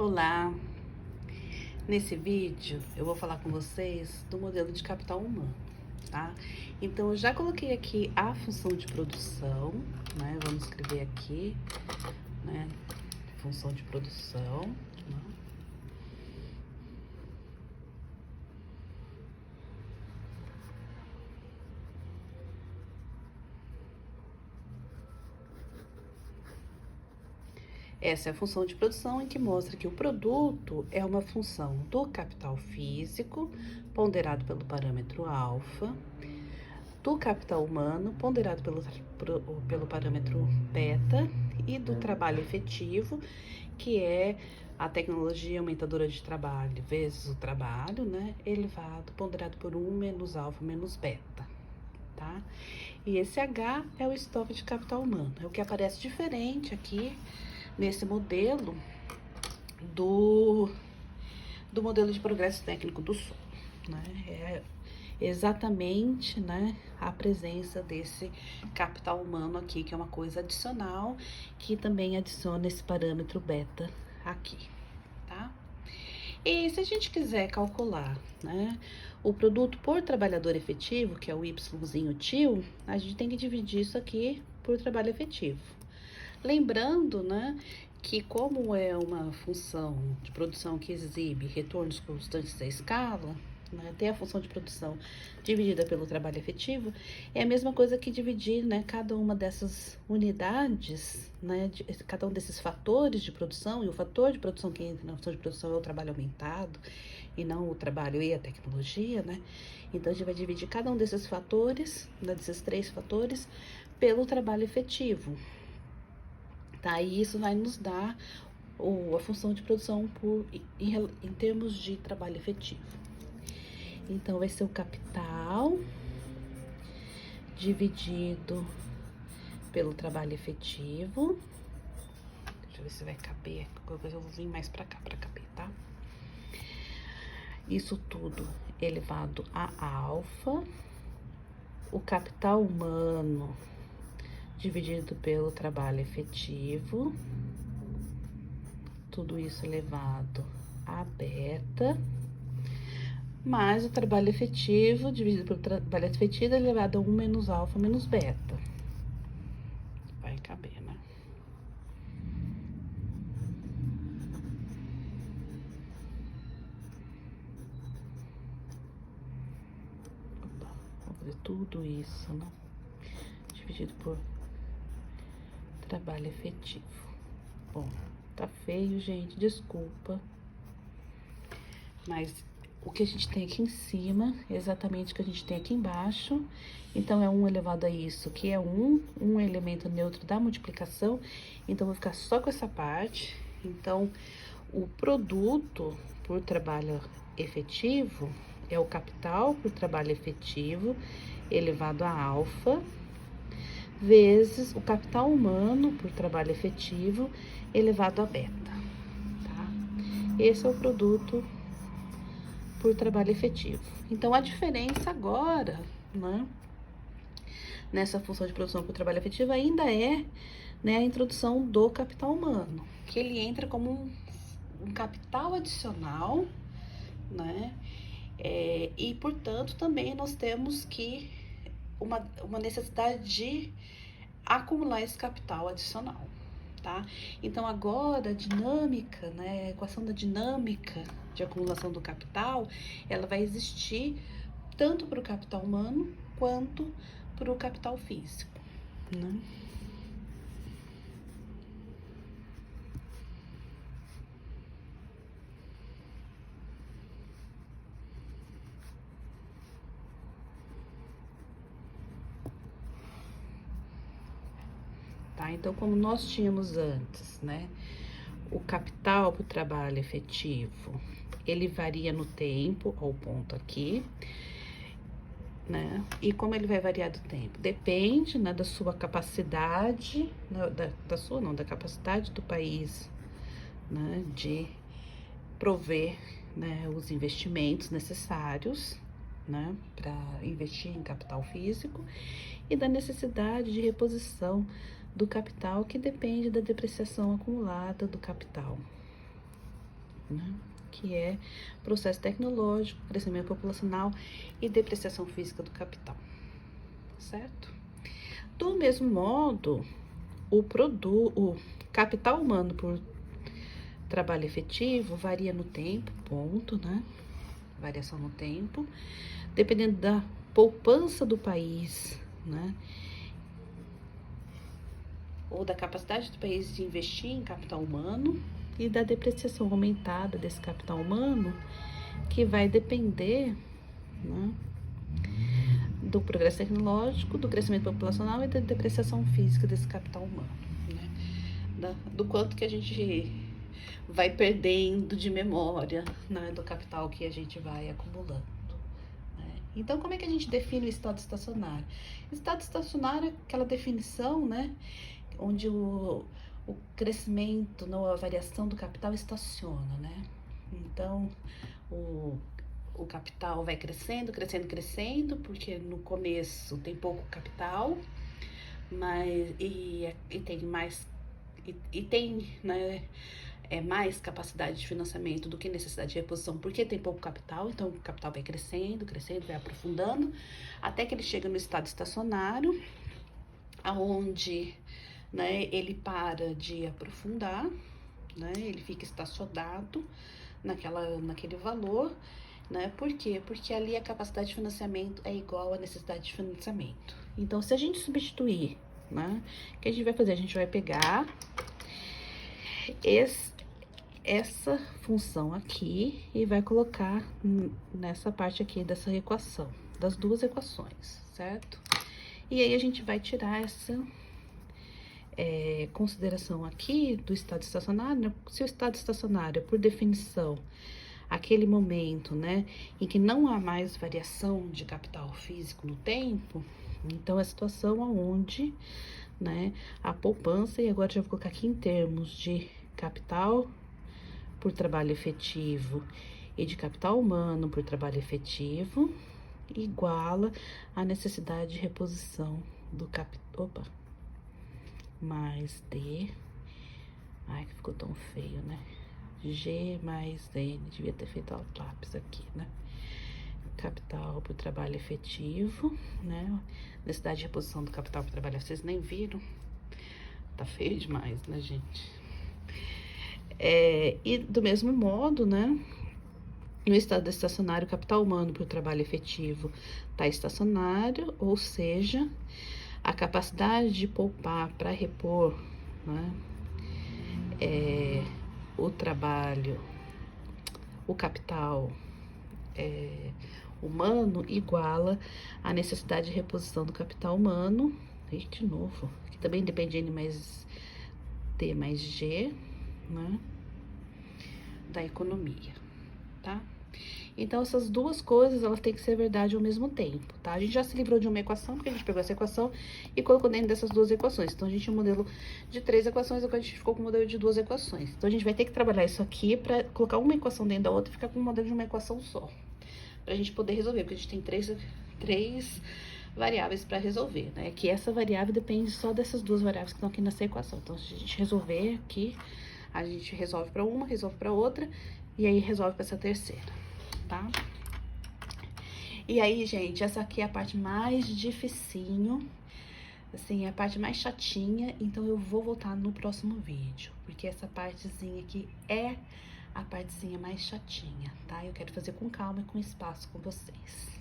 Olá! Nesse vídeo eu vou falar com vocês do modelo de capital humano, tá? Então eu já coloquei aqui a função de produção, né? Vamos escrever aqui, né? Função de produção, né? Essa é a função de produção em que mostra que o produto é uma função do capital físico, ponderado pelo parâmetro alfa, do capital humano, ponderado pelo parâmetro beta, e do trabalho efetivo, que é a tecnologia aumentadora de trabalho vezes o trabalho, né, elevado, ponderado por 1 menos alfa menos beta, tá? E esse H é o estoque de capital humano, é o que aparece diferente aqui nesse modelo do modelo de progresso técnico do solo, né? É exatamente, né, a presença desse capital humano aqui, que é uma coisa adicional, que também adiciona esse parâmetro beta aqui, tá? E se a gente quiser calcular, né, o produto por trabalhador efetivo, que é o Yzinho tio, a gente tem que dividir isso aqui por trabalho efetivo. Lembrando, né, que como é uma função de produção que exibe retornos constantes da escala, né, ter a função de produção dividida pelo trabalho efetivo é a mesma coisa que dividir, né, cada uma dessas unidades, né, cada um desses fatores de produção, e o fator de produção que entra na função de produção é o trabalho aumentado, e não o trabalho e a tecnologia, né? Então, a gente vai dividir cada um desses fatores, né, desses 3 fatores, pelo trabalho efetivo. Tá? E isso vai nos dar a função de produção em termos de trabalho efetivo. Então, vai ser o capital dividido pelo trabalho efetivo. Deixa eu ver se vai caber. Qualquer coisa eu vou vir mais pra cá pra caber, tá? Isso tudo elevado a alfa. O capital humano dividido pelo trabalho efetivo, tudo isso elevado a beta, mais o trabalho efetivo dividido pelo trabalho efetivo elevado a 1 menos alfa menos beta. Vai caber, né? Opa, vou fazer tudo isso, né? Dividido por trabalho efetivo. Bom, tá feio, gente, desculpa. Mas o que a gente tem aqui em cima é exatamente o que a gente tem aqui embaixo. Então, é 1 elevado a isso, que é 1 elemento neutro da multiplicação. Então, vou ficar só com essa parte. Então, o produto por trabalho efetivo é o capital por trabalho efetivo elevado a alfa, vezes o capital humano por trabalho efetivo elevado a beta, tá? Esse é o produto por trabalho efetivo. Então, a diferença agora, né, nessa função de produção por trabalho efetivo ainda é, né, a introdução do capital humano, que ele entra como um capital adicional, né, e, portanto, também nós temos que uma necessidade de acumular esse capital adicional, tá? Então, agora, a dinâmica, né, a equação da dinâmica de acumulação do capital, ela vai existir tanto para o capital humano quanto para o capital físico, né? Tá? Então, como nós tínhamos antes, né, o capital para o trabalho efetivo, ele varia no tempo, ao ponto aqui, né? E como ele vai variar do tempo? Depende, né, da sua capacidade, né, da capacidade do país, né, de prover, né, os investimentos necessários, né, para investir em capital físico, e da necessidade de reposição do capital, que depende da depreciação acumulada do capital. né? Que é processo tecnológico, crescimento populacional e depreciação física do capital, certo? Do mesmo modo, o capital humano por trabalho efetivo varia no tempo, ponto, né? Variação no tempo, dependendo da poupança do país, né? Ou da capacidade do país de investir em capital humano e da depreciação aumentada desse capital humano, que vai depender, né, do progresso tecnológico, do crescimento populacional e da depreciação física desse capital humano, né? Do quanto que a gente vai perdendo de memória, né, do capital que a gente vai acumulando. Então, como é que a gente define o estado estacionário? Estado estacionário é aquela definição, né, onde o crescimento, não, a variação do capital estaciona, né? Então, o capital vai crescendo, crescendo, crescendo, porque no começo tem pouco capital, mas e tem mais e tem, né, mais capacidade de financiamento do que necessidade de reposição, porque tem pouco capital, então o capital vai crescendo, crescendo, vai aprofundando, até que ele chega no estado estacionário, aonde, né, ele para de aprofundar, né, ele fica estacionado naquele valor, né, por quê? Porque ali a capacidade de financiamento é igual à necessidade de financiamento. Então, se a gente substituir, né, o que a gente vai fazer? A gente vai pegar essa função aqui e vai colocar nessa parte aqui dessa equação, das duas equações, certo? E aí a gente vai tirar essa consideração aqui do estado estacionário, né? Se o estado estacionário é, por definição, aquele momento, né, em que não há mais variação de capital físico no tempo, então é a situação onde, né, a poupança, e agora já vou colocar aqui em termos de capital por trabalho efetivo e de capital humano por trabalho efetivo, iguala a necessidade de reposição do capital, mais D, ai que ficou tão feio, né, G mais N, devia ter feito o lápis aqui, né, capital por trabalho efetivo, né, necessidade de reposição do capital por trabalho, vocês nem viram, tá feio demais, né, gente? E do mesmo modo, né, no estado estacionário, o capital humano para o trabalho efetivo está estacionário, ou seja, a capacidade de poupar para repor, né, o trabalho, o capital humano iguala a necessidade de reposição do capital humano, e de novo, que também depende de N mais T mais G, né, da economia, tá? Então, essas duas coisas, elas têm que ser verdade ao mesmo tempo, tá? A gente já se livrou de uma equação, porque a gente pegou essa equação e colocou dentro dessas duas equações. Então, a gente tinha um modelo de 3 equações, agora a gente ficou com um modelo de 2 equações. Então, a gente vai ter que trabalhar isso aqui pra colocar uma equação dentro da outra e ficar com um modelo de uma equação só. Pra gente poder resolver, porque a gente tem três variáveis para resolver, né? Que essa variável depende só dessas duas variáveis que estão aqui nessa equação. Então, se a gente resolver aqui, a gente resolve para uma, resolve para outra, e aí resolve para essa terceira, tá? E aí, gente, essa aqui é a parte mais dificinho, assim, é a parte mais chatinha, então eu vou voltar no próximo vídeo, porque essa partezinha aqui é a partezinha mais chatinha, tá? Eu quero fazer com calma e com espaço com vocês.